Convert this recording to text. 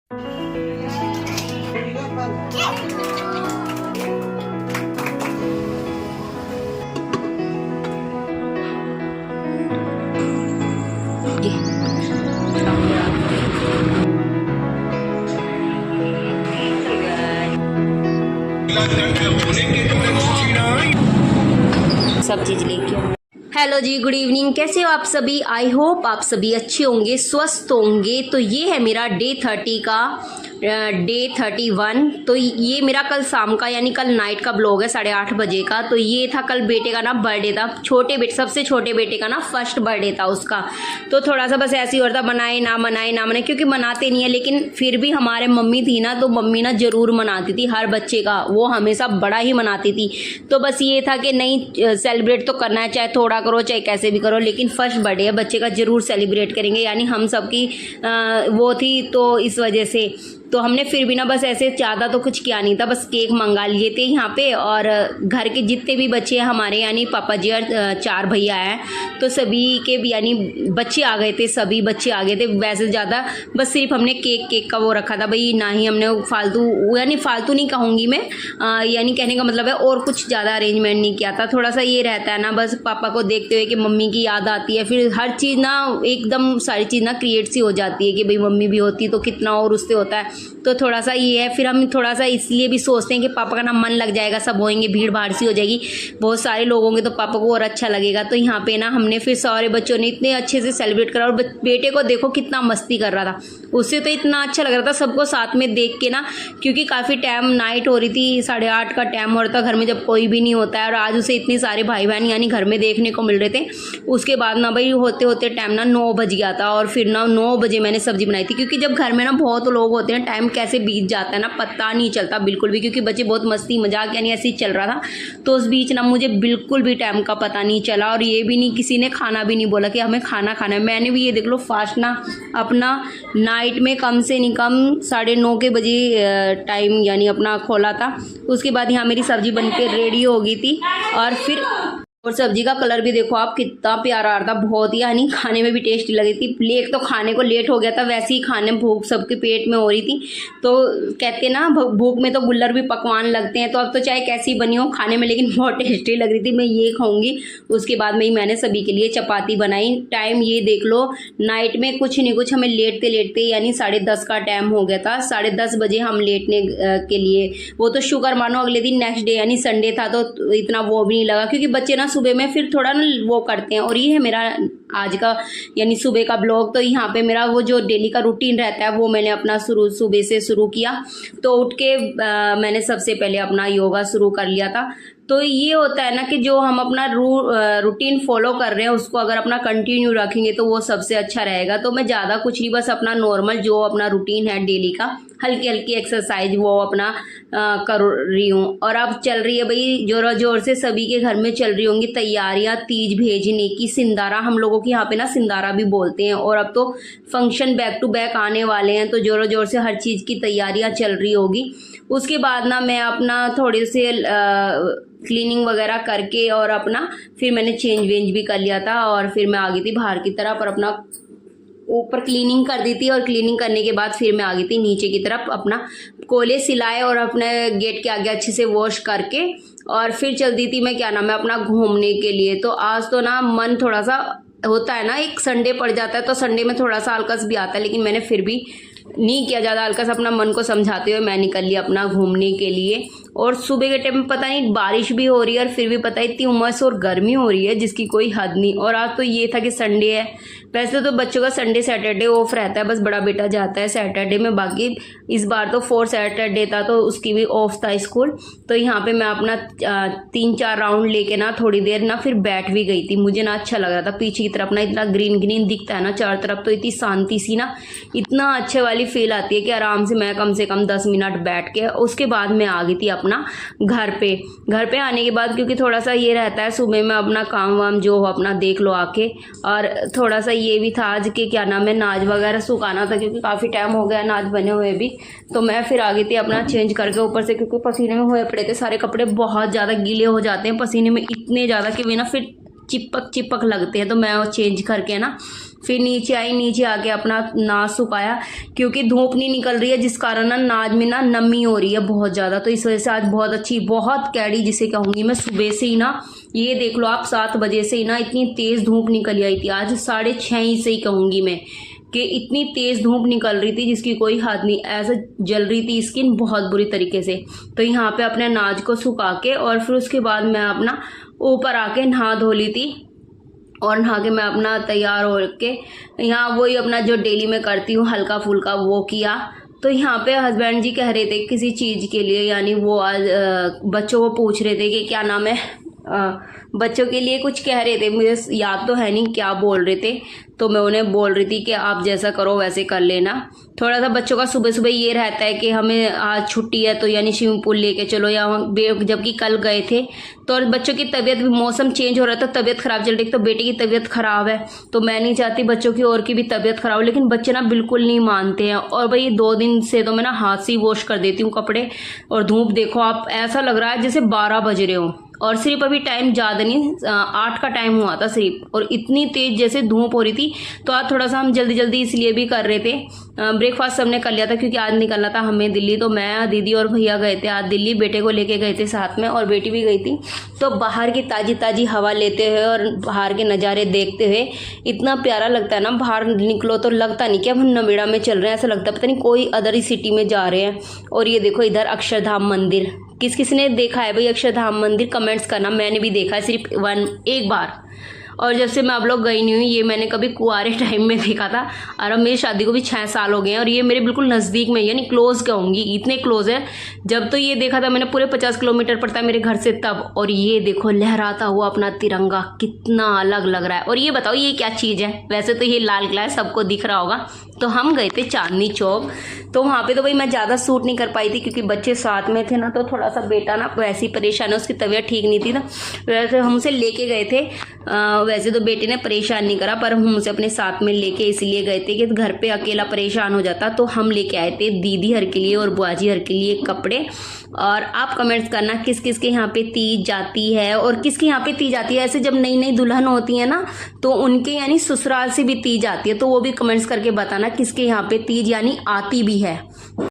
सब चीज लेके। हेलो जी, गुड इवनिंग। कैसे हो आप सभी? आई होप आप सभी अच्छे होंगे, स्वस्थ होंगे। तो ये है मेरा डे 30 का डे 31। तो ये मेरा कल शाम का यानी कल नाइट का ब्लॉग है 8:30 बजे का। तो ये था कल बेटे का ना बर्थडे था, छोटे बेटे सबसे छोटे बेटे का ना फर्स्ट बर्थडे था उसका। तो थोड़ा सा बस ऐसे ही हो रहा था, बनाए ना मनाए क्योंकि मनाते नहीं है, लेकिन फिर भी हमारे मम्मी थी ना, तो मम्मी ना जरूर मनाती थी हर बच्चे का, वो हमेशा बड़ा ही मनाती थी। तो बस ये था कि नहीं, सेलिब्रेट तो करना है, चाहे थोड़ा करो चाहे कैसे भी करो, लेकिन फर्स्ट बर्थडे है बच्चे का, जरूर सेलिब्रेट करेंगे। यानी हम सबकी वो थी, तो इस वजह से तो हमने फिर भी ना बस ऐसे ज़्यादा तो कुछ किया नहीं था, बस केक मंगा लिए थे यहाँ पे। और घर के जितने भी बच्चे हैं हमारे, यानी पापा जी और 4 भैया हैं, तो सभी के भी यानी बच्चे आ गए थे, सभी बच्चे आ गए थे। वैसे ज़्यादा बस सिर्फ हमने केक का वो रखा था भाई, ना ही हमने फालतू, यानी फालतू नहीं कहूँगी मैं, यानी कहने का मतलब है और कुछ ज़्यादा अरेंजमेंट नहीं किया था। थोड़ा सा ये रहता है ना, बस पापा को देखते हुए कि मम्मी की याद आती है, फिर हर चीज़ ना एकदम सारी चीज़ ना क्रिएट सी हो जाती है कि भाई मम्मी भी होती तो कितना और उससे होता है। तो थोड़ा सा ये है, फिर हम थोड़ा सा इसलिए भी सोचते हैं कि पापा का ना मन लग जाएगा, सब होंगे, भीड़ भाड़ सी हो जाएगी, बहुत सारे लोग होंगे तो पापा को और अच्छा लगेगा। तो यहाँ पे ना हमने फिर सारे बच्चों ने इतने अच्छे से सेलिब्रेट करा। और बेटे को देखो कितना मस्ती कर रहा था, उससे तो इतना अच्छा लग रहा था सबको साथ में देख के ना, क्योंकि काफ़ी टाइम नाइट हो रही थी, 8:30 का टाइम हो रहा था, घर में जब कोई भी नहीं होता है। और आज उसे इतने सारे भाई बहन यानी घर में देखने को मिल रहे थे। उसके बाद ना भाई होते होते टाइम ना 9 बज गया था, और फिर ना 9 बजे मैंने सब्जी बनाई थी, क्योंकि जब घर में ना बहुत लोग होते हैं टाइम कैसे बीत जाता है ना पता नहीं चलता बिल्कुल भी, क्योंकि बच्चे बहुत मस्ती मजाक यानी ऐसे ही चल रहा था। तो उस बीच ना मुझे बिल्कुल भी टाइम का पता नहीं चला, और ये भी नहीं किसी ने खाना भी नहीं बोला कि हमें खाना खाना है। मैंने भी ये देख लो फास्ट ना अपना नाइट में कम से नहीं कम 9:30 के बजे टाइम यानी अपना खोला था। उसके बाद यहाँ मेरी सब्जी बन के रेडी हो गई थी, और सब्जी का कलर भी देखो आप कितना प्यारा आ रहा था, बहुत ही यानी खाने में भी टेस्टी लगी थी। एक तो खाने को लेट हो गया था, वैसे ही खाने में भूख सबके पेट में हो रही थी। तो कहते ना भूख में तो गुल्लर भी पकवान लगते हैं। तो अब तो चाहे कैसी बनी हो खाने में, लेकिन बहुत टेस्टी लग रही थी, मैं ये खाऊंगी। उसके बाद में ही मैंने सभी के लिए चपाती बनाई। टाइम ये देख लो, नाइट में कुछ नहीं कुछ हमें लेटते यानी 10:30 का टाइम हो गया था। 10:30 बजे हम लेटने के लिए, वो तो शुक्र मानो अगले दिन नेक्स्ट डे यानी संडे था, तो इतना वो भी नहीं लगा, क्योंकि बच्चे ना सुबह में फिर थोड़ा ना वो करते हैं। और ये है मेरा आज का यानी सुबह का ब्लॉग। तो यहाँ पे मेरा वो जो डेली का रूटीन रहता है वो मैंने अपना सुबह से शुरू किया। तो उठ के मैंने सबसे पहले अपना योगा शुरू कर लिया था। तो ये होता है ना कि जो हम अपना रूटीन फॉलो कर रहे हैं उसको अगर अपना कंटिन्यू रखेंगे तो वो सबसे अच्छा रहेगा। तो मैं ज़्यादा कुछ नहीं, बस अपना नॉर्मल जो अपना रूटीन है डेली का, हल्की हल्की एक्सरसाइज वो अपना कर रही हूँ। और अब चल रही है भाई जोर जोर से, सभी के घर में चल रही होंगी तैयारियां तीज भेजने की। सिंदारा हम लोगों के यहाँ पे ना सिंदारा भी बोलते हैं। और अब तो फंक्शन बैक टू बैक आने वाले हैं, तो जोर जोर से हर चीज़ की तैयारियां चल रही होगी। उसके बाद ना मैं अपना थोड़े से क्लीनिंग वगैरह करके और अपना फिर मैंने चेंज वेंज भी कर लिया था, और फिर मैं आ गई थी बाहर की तरफ और अपना ऊपर क्लीनिंग कर दी थी। और क्लीनिंग करने के बाद फिर मैं आ गई थी नीचे की तरफ, अपना कोले सिलाए और अपने गेट के आगे अच्छे से वॉश करके, और फिर चल दी थी मैं क्या नाम है अपना घूमने के लिए। तो आज तो ना मन थोड़ा सा होता है ना, एक संडे पड़ जाता है तो संडे में थोड़ा सा आलकस भी आता है, लेकिन मैंने फिर भी नहीं किया ज़्यादा आलकस, अपना मन को समझाते हुए मैं निकल लिया अपना घूमने के लिए। और सुबह के टाइम पता नहीं बारिश भी हो रही है, और फिर भी पता है इतनी उमस और गर्मी हो रही है जिसकी कोई हद नहीं। और आज तो ये था कि संडे है, वैसे तो बच्चों का संडे सैटरडे ऑफ रहता है, बस बड़ा बेटा जाता है सैटरडे में, बाकी इस बार तो 4 सैटरडे था तो उसकी भी ऑफ था स्कूल। तो यहाँ पे मैं अपना 3-4 राउंड लेके ना थोड़ी देर ना फिर बैठ भी गई थी। मुझे ना अच्छा लग रहा था, पीछे की तरफ ना इतना ग्रीन ग्रीन दिखता है ना चारों तरफ, तो इतनी शांति सी ना, इतना अच्छे वाली फील आती है कि आराम से मैं कम से कम 10 मिनट बैठ के उसके बाद मैं आ गई थी अपना घर पे आने के बाद, क्योंकि थोड़ा सा ये रहता है सुबह में अपना काम वाम जो हो अपना देख लो आके। और थोड़ा सा ये भी था आज के क्या नाम है नाज वगैरह सुखाना था, क्योंकि काफ़ी टाइम हो गया नाज बने हुए भी। तो मैं फिर आ गई थी अपना चेंज करके ऊपर से, क्योंकि पसीने में हुए पड़े थे, सारे कपड़े बहुत ज़्यादा गीले हो जाते हैं पसीने में इतने ज़्यादा कि वे ना फिर चिपक लगते हैं। तो मैं वो चेंज करके ना फिर नीचे आई, नीचे आके अपना नाच सुखाया क्योंकि धूप नहीं निकल रही है, जिस कारण ना नाच में ना नमी हो रही है बहुत ज़्यादा। तो इस वजह से आज बहुत अच्छी, बहुत कैडी जिसे कहूँगी मैं, सुबह से ही ना, ये देख लो आप 7 बजे से ही ना इतनी तेज़ धूप निकल आई थी। आज 6:30 ही से ही कहूँगी मैं कि इतनी तेज़ धूप निकल रही थी जिसकी कोई हद नहीं, ऐसे जल रही थी स्किन बहुत बुरी तरीके से। तो यहाँ पे अपने नाच को सुखा के और फिर उसके बाद मैं अपना ऊपर आके नहा धो ली थी और नहा के मैं अपना तैयार हो के यहाँ वही अपना जो डेली में करती हूँ हल्का फुल्का वो किया। तो यहाँ पे हस्बैंड जी कह रहे थे किसी चीज़ के लिए, यानी वो आज बच्चों को पूछ रहे थे कि क्या नाम है, बच्चों के लिए कुछ कह रहे थे, मुझे याद तो है नहीं क्या बोल रहे थे। तो मैं उन्हें बोल रही थी कि आप जैसा करो वैसे कर लेना। थोड़ा सा बच्चों का सुबह सुबह ये रहता है कि हमें आज छुट्टी है तो यानी स्विमिंग पूल लेके चलो, या जबकि कल गए थे तो और बच्चों की तबीयत, मौसम चेंज हो रहा था, तबीयत ख़राब चल रही, तो बेटे की तबीयत ख़राब है तो मैं नहीं चाहती बच्चों की और की भी तबीयत ख़राब हो, लेकिन बच्चे ना बिल्कुल नहीं मानते हैं। और भाई 2 दिन से तो मैं ना हाथ से ही वॉश कर देती हूँ कपड़े। और धूप देखो आप, ऐसा लग रहा है जैसे 12 बज रहे हो, और सिर्फ अभी टाइम ज़्यादा नहीं, 8 का टाइम हुआ था सिर्फ, और इतनी तेज़ जैसे धूप हो रही थी। तो आज थोड़ा सा हम जल्दी जल्दी इसलिए भी कर रहे थे, ब्रेकफास्ट सबने कर लिया था क्योंकि आज निकलना था हमें दिल्ली। तो मैं, दीदी और भैया गए थे आज दिल्ली, बेटे को लेके गए थे साथ में और बेटी भी गई थी। तो बाहर की ताज़ी ताज़ी हवा लेते हुए और बाहर के नज़ारे देखते हुए इतना प्यारा लगता है ना, बाहर निकलो तो लगता नहीं कि अब हम नोएडा में चल रहे हैं, ऐसा लगता है पता नहीं कोई अदर ही सिटी में जा रहे हैं। और ये देखो इधर अक्षरधाम मंदिर, किस किस ने देखा है भाई अक्षरधाम मंदिर, कमेंट्स करना। मैंने भी देखा है सिर्फ एक बार, और जब से मैं अब लोग गई नहीं हुई, ये मैंने कभी कुआरे टाइम में देखा था, और अब मेरी शादी को भी 6 साल हो गए हैं। और ये मेरे बिल्कुल नज़दीक में, यानी क्लोज कहूँगी, इतने क्लोज है। जब तो ये देखा था मैंने, पूरे 50 किलोमीटर पड़ता है मेरे घर से तब। और ये देखो लहराता हुआ अपना तिरंगा कितना अलग लग रहा है। और ये बताओ ये क्या चीज़ है, वैसे तो ये लाल किला है, सबको दिख रहा होगा। तो हम गए थे चांदनी चौक, तो वहाँ पे तो भाई मैं ज़्यादा सूट नहीं कर पाई थी क्योंकि बच्चे साथ में थे ना, तो थोड़ा सा बेटा ना वैसे ही परेशान है, उसकी तबीयत ठीक नहीं थी ना, वैसे हमसे लेके गए थे। वैसे तो बेटे ने परेशान नहीं करा, पर हम उसे अपने साथ में लेके इसलिए गए थे कि घर पे अकेला परेशान हो जाता। तो हम लेके आए थे दीदी हर के लिए और बुआजी हर के लिए कपड़े। और आप कमेंट्स करना किस किस के यहाँ पे तीज जाती है और किसके यहाँ पे तीज आती है। ऐसे जब नई नई दुल्हन होती है ना, तो उनके यानी ससुराल से भी तीज आती है, तो वो भी कमेंट्स करके बताना किसके यहाँ पे तीज यानी आती भी है।